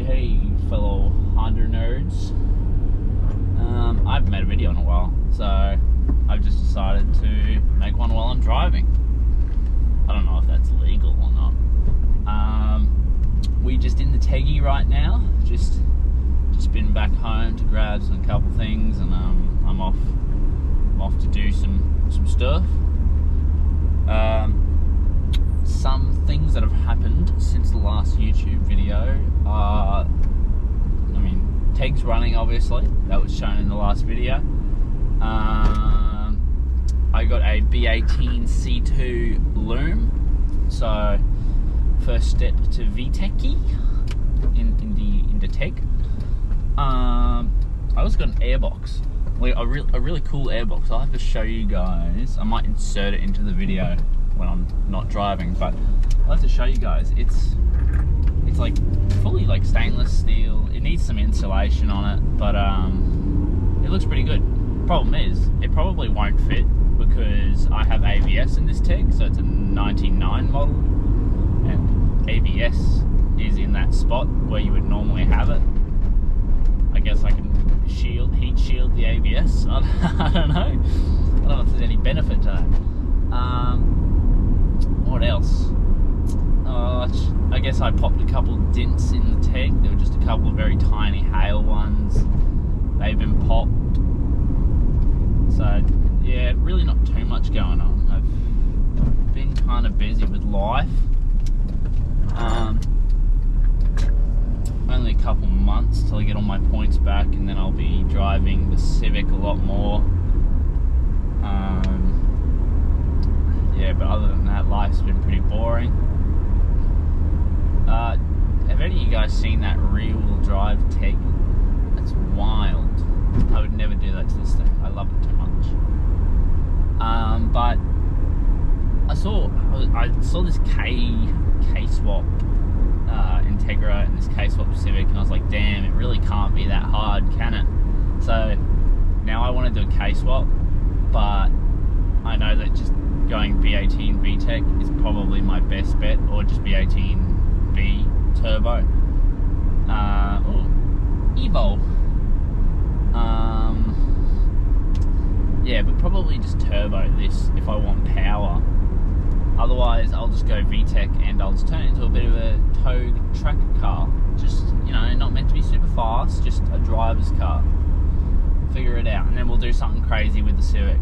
Hey fellow Honda nerds. I haven't made a video in a while, so I've just decided to make one while I'm driving. I don't know if that's legal or not. We just in the Teggy right now, just been back home to grab some couple things, and I'm off to do some stuff. Some things that have happened since the last YouTube video are, Teg's running, obviously. That was shown in the last video. I got a B18 C2 loom. So, first step to VTEChy into Teg. I also got an airbox. A really cool airbox. I'll have to show you guys. I might insert it into the video when I'm not driving, but I'll have to show you guys. It's like fully like stainless steel. It needs some insulation on it, but it looks pretty good. Problem is, it probably won't fit because I have ABS in this Teg, so it's a 99 model, and ABS is in that spot where you would normally have it. I guess I can heat shield the ABS. I don't know. I don't know if there's any benefit to that. What else? I guess I popped a couple dents in the Teg. There were just a couple of very tiny hail ones. They've been popped. So yeah, really not too much going on. I've been kind of busy with life. Only a couple months till I get all my points back, and then I'll be driving the Civic a lot more. Yeah, but other than that, life's been pretty boring. Have any of you guys seen that rear-wheel drive Teg? That's wild. I would never do that to this thing. I love it too much. But I saw this K-Swap Integra and this K-Swap Civic, and I was like, damn, it really can't be that hard, can it? So now I want to do a K-Swap, but I know that just going B18 VTEC is probably my best bet, or just B18B Turbo. Evo. Yeah, but probably just turbo this if I want power. Otherwise, I'll just go VTEC and I'll just turn it into a bit of a tow track car. Just, not meant to be super fast, just a driver's car. Figure it out, and then we'll do something crazy with the Civic.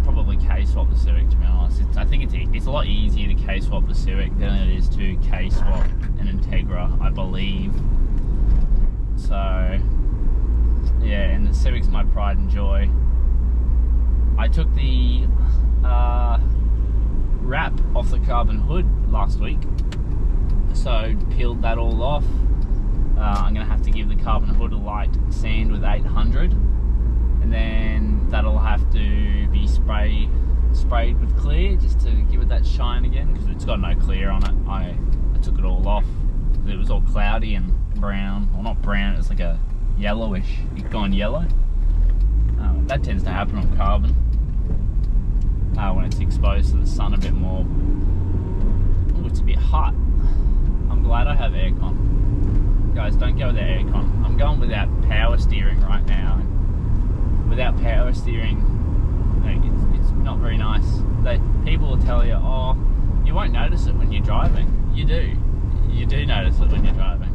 Probably K-swap the Civic, to be honest. I think it's a lot easier to K-swap the Civic than it is to K-swap an Integra, I believe. So, yeah, and the Civic's my pride and joy. I took the wrap off the carbon hood last week, so peeled that all off. I'm going to have to give the carbon hood a light sand with 800, and then that'll have to be sprayed with clear just to give it that shine again, because it's got no clear on it. I took it all off because it was all cloudy and brown. Well, not brown, it's like a yellowish. It's gone yellow. That tends to happen on carbon when it's exposed to the sun a bit more. Oh, it's a bit hot. I'm glad I have aircon. Guys, don't go without aircon. I'm going without power steering right now. Without power steering, it's not very nice. People will tell you, oh, you won't notice it when you're driving. You do. You do notice it when you're driving.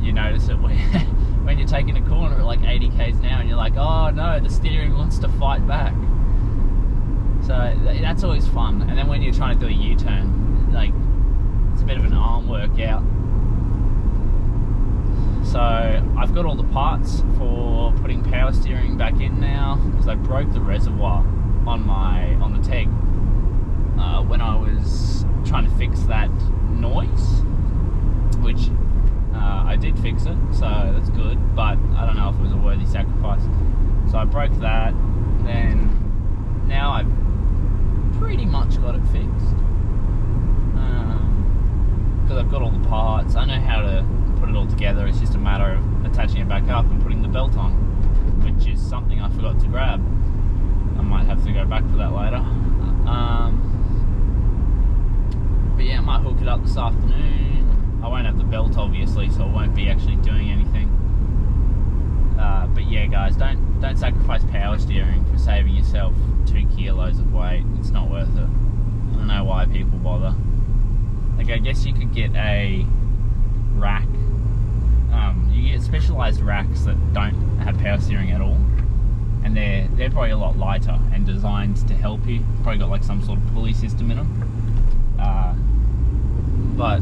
You notice it when you're taking a corner at like 80 k's an hour and you're like, oh no, the steering wants to fight back. So that's always fun. And then when you're trying to do a U-turn, like, it's a bit of an arm workout. So I've got all the parts for putting power steering back in now, because I broke the reservoir on the Teg when I was trying to fix that noise, which I did fix it, so that's good, but I don't know if it was a worthy sacrifice. So I broke that, then now I've pretty much got it fixed, because I've got all the parts. I know how to put it all together. It's just a matter of attaching it back up and putting the belt on, which is something I forgot to grab. I might have to go back for that later. But yeah, I might hook it up this afternoon. I won't have the belt obviously, so it won't be actually doing anything. But yeah, guys, don't sacrifice power steering for saving yourself 2 kilos of weight. It's not worth it. I don't know why people bother. Like, I guess you could get a rack. You get specialised racks that don't have power steering at all, and they're probably a lot lighter and designed to help you. Probably got like some sort of pulley system in them. But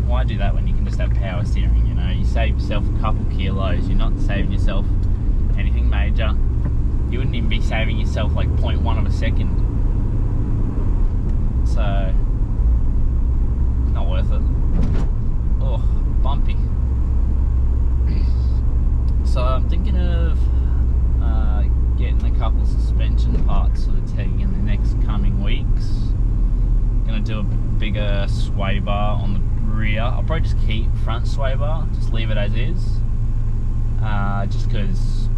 why do that when you can just have power steering? You know, you save yourself a couple kilos. You're not saving yourself anything major. You wouldn't even be saving yourself like 0.1 of a second. So, not worth it. Oh, bumpy. So I'm thinking of getting a couple of suspension parts for the Teg in the next coming weeks. Gonna do a bigger sway bar on the rear. I'll probably just keep front sway bar, just leave it as is. Just because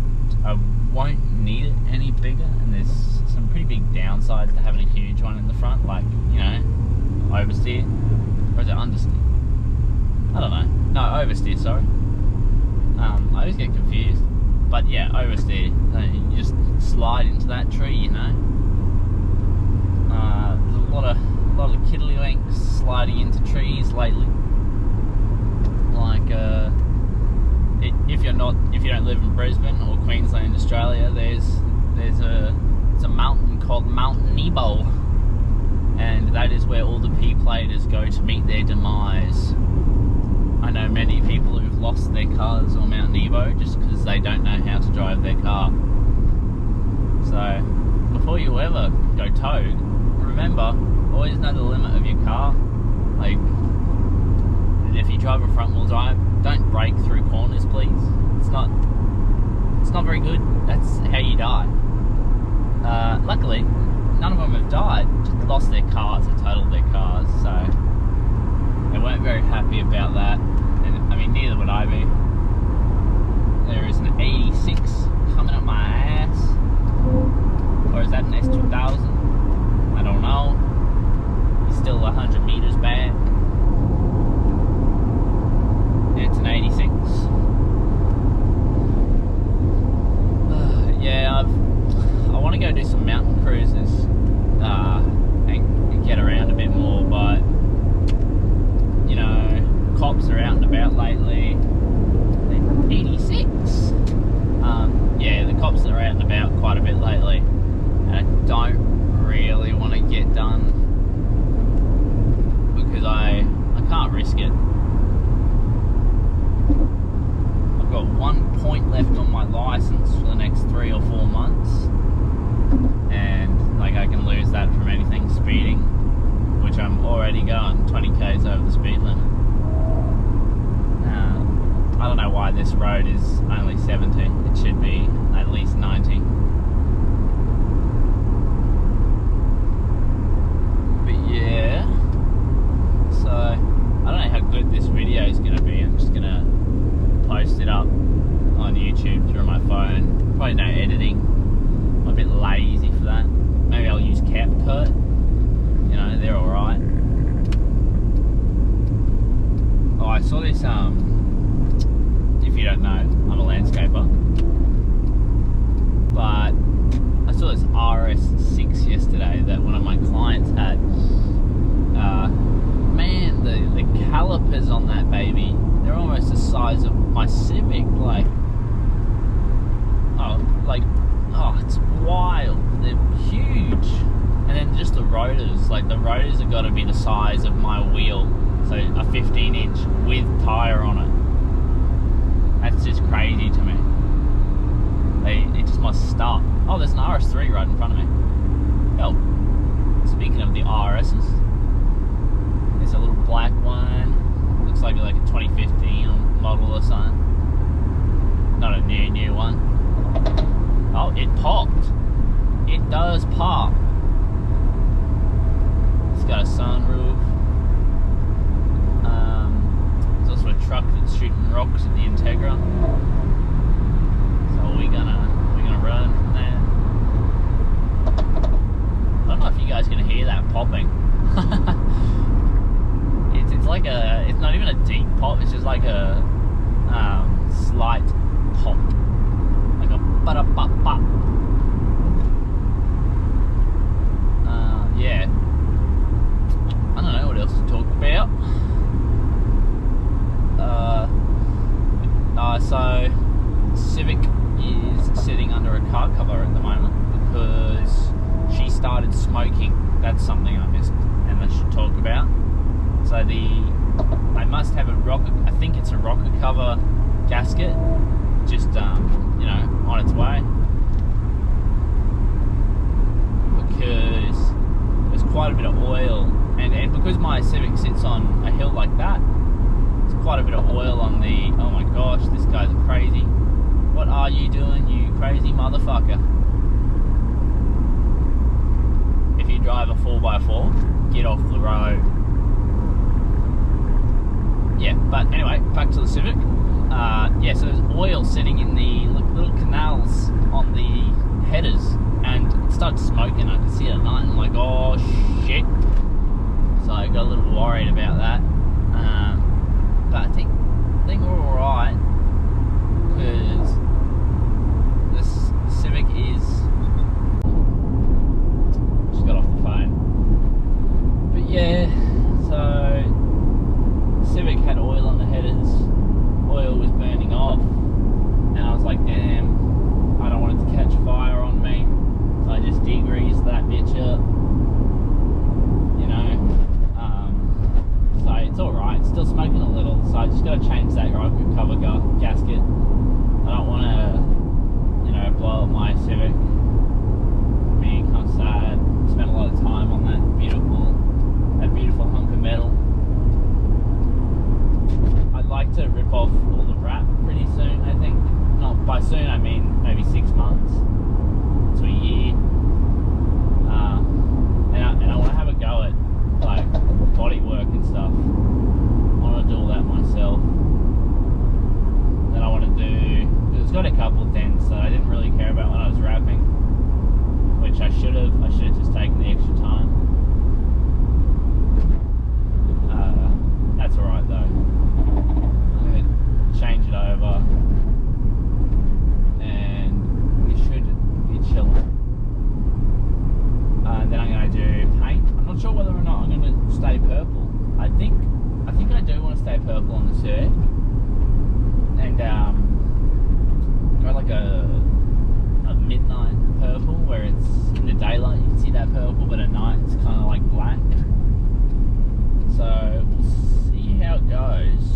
I won't need it any bigger, and there's some pretty big downsides to having a huge one in the front, like, you know, oversteer. Or is it understeer? I don't know. No, oversteer, sorry. I always get confused. But yeah, oversteer. You just slide into that tree, you know. There's a lot of kiddlywinks sliding into trees lately. Like, if you don't live in Brisbane or Queensland, Australia, there's a mountain called Mount Nebo, and that is where all the P-platers go to meet their demise. I know many people who've lost their cars on Mount Nebo just because they don't know how to drive their car. So, before you ever go toad, remember, always know the limit of your car. Like, if you drive a front wheel drive, don't brake through corners, please. It's not very good. That's how you die. Luckily, none of them have died, just lost their cars or totaled their cars, so they weren't very happy about that. And I mean, neither would I be. There is an 86 coming up my ass. Or is that an S2000? I don't know. He's still 100 meters back. It's an 86. Yeah, I want to go do some mountain cruises and get around a bit more, but you know, cops are out and about lately. 86. Yeah, the cops are out and about quite a bit lately, and I don't really want to get done because I can't risk it. I've got 1 point left on my license for the next 3 or 4 months, and like I can lose that from anything speeding, which I'm already going 20 k's over the speed limit. I don't know why this road is only 70. It should be at least 90. But yeah, so I don't know how good this video is going to be. I'm just going to post it up on YouTube through my phone. Probably no editing. I'm a bit lazy for that. Maybe I'll use CapCut. You know, they're alright. Oh, I saw this, if you don't know, I'm a landscaper. But I saw this RS6 yesterday that one of my clients had. Man, the calipers on that baby, they're almost the size of my Civic. It's wild. They're huge. And then just the rotors, like the rotors have got to be the size of my wheel. So a 15-inch with tyre on it. That's just crazy to me. It just must stop. Oh, there's an RS3 right in front of me. Oh, speaking of the RSs, there's a little black one. Looks like a 2015 model or something. Not a new one. Oh, it popped. It does pop. It's got a sunroof. There's also a truck that's shooting rocks at the Integra. So we're gonna run from there. I don't know if you guys can hear that popping. It's not even a deep pop. It's just like a slight pop, like a ba-da-ba-ba. Yeah. I don't know what else to talk about. So Civic is sitting under a car cover at the moment because she started smoking. That's something I missed and I should talk about. So they must have a rocker, I think it's a rocker cover gasket, just you know, on its way, because there's quite a bit of oil, and because my Civic sits on a hill like that, there's quite a bit of oil on the, oh my gosh, this guy's crazy. What are you doing, you crazy motherfucker? If you drive a 4x4, get off the road. Yeah, but anyway, back to the Civic. Yeah, so there's oil sitting in the little canals on the headers, and it started smoking. I could see it at night, and I'm like, oh shit. So I got a little worried about that. But I think we're alright, because this Civic is, just got off the phone. But yeah, so Civic had oil on the headers, oil was burning off, and I was like, damn, I don't want it to catch fire on me, so I just degreased that bitch up, you know. So it's alright, still smoking a little, so I just got to change that rocker cover gasket. I don't want to, you know, blow up my Civic, being kind of sad. Spent a lot of time on that beautiful hunk of metal. I'd like to rip off all the wrap pretty soon, I think. Not by soon, I mean maybe 6 months to a year. And I want to have a go at like body work and stuff. I want to do all that myself. Then I want to do, because it's got a couple of dents that I didn't really care about when I was wrapping, which I should have just taken the extra time. That's alright though. I'm going to change it over and we should be chilling. Then I'm going to do paint. I'm not sure whether or not I'm going to stay purple. I think I do want to stay purple on the Civic, and go like a midnight purple, where it's in the daylight you can see that purple, but at night it's kind of like black. So we'll see how it goes.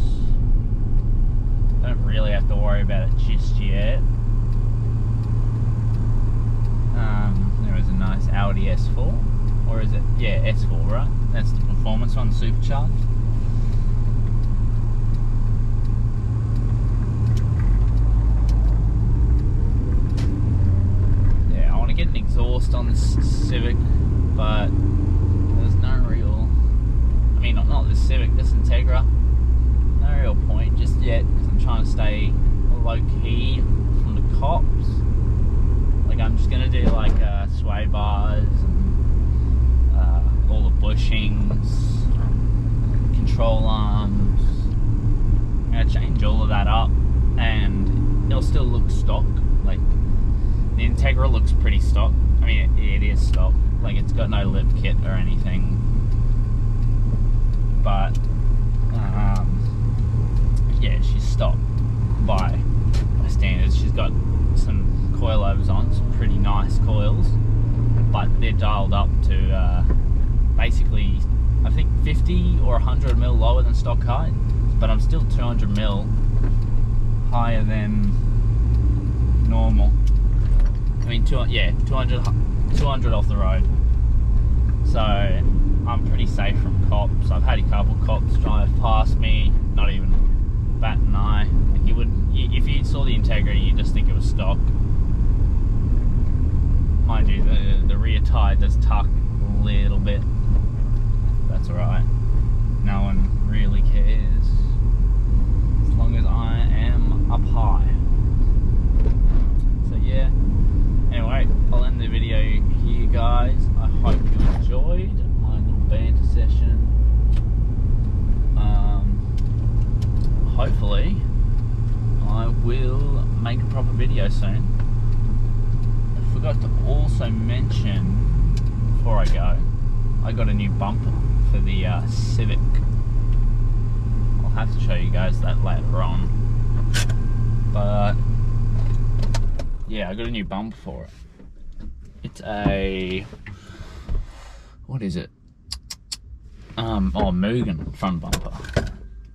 Don't really have to worry about it just yet. There is a nice Audi S4, or is it? Yeah, S4, right? That's the performance one, supercharged. Yeah, I want to get an exhaust on this Civic, but there's no real, I mean, not this Civic, this Integra. No real point just yet, because I'm trying to stay low key from the cops. Like, I'm just gonna do like sway bars, and, all the bushings, control arms. I'm gonna change all of that up, and it'll still look stock. Like, the Integra looks pretty stock. I mean, it is stock. Like, it's got no lip kit or anything. But yeah, she's stock by standards. She's got some coilovers on, some pretty nice coils, but they're dialed up to basically, I think 50 or 100 mil lower than stock height, but I'm still 200 mil higher than normal. I mean, 200 off the road. So I'm pretty safe from cops. I've had a couple cops drive past me, not even bat an eye. Like, you would, if you saw the Integra, you'd just think it was stock. Mind you, the rear tyre does tuck a little bit. That's alright. No one really cares, as long as I am up high. So yeah, anyway, I'll end the video here, guys. I hope you enjoyed my little banter session. hopefully I will make a proper video soon. I forgot to also mention before I go, I got a new bumper for the Civic. I'll have to show you guys that later on. But yeah, I got a new bumper for it. It's a, what is it? Mugen front bumper.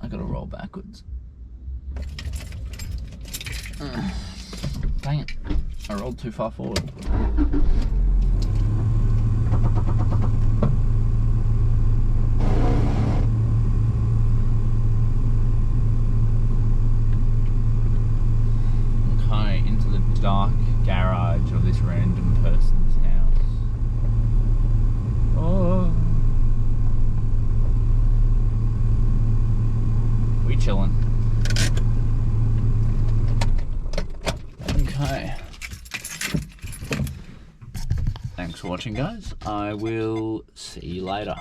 I gotta roll backwards. Dang it, I rolled too far forward. Okay, into the dark garage of this random person's house. Oh. We chillin'. Okay. Thanks for watching, guys. I will see you later.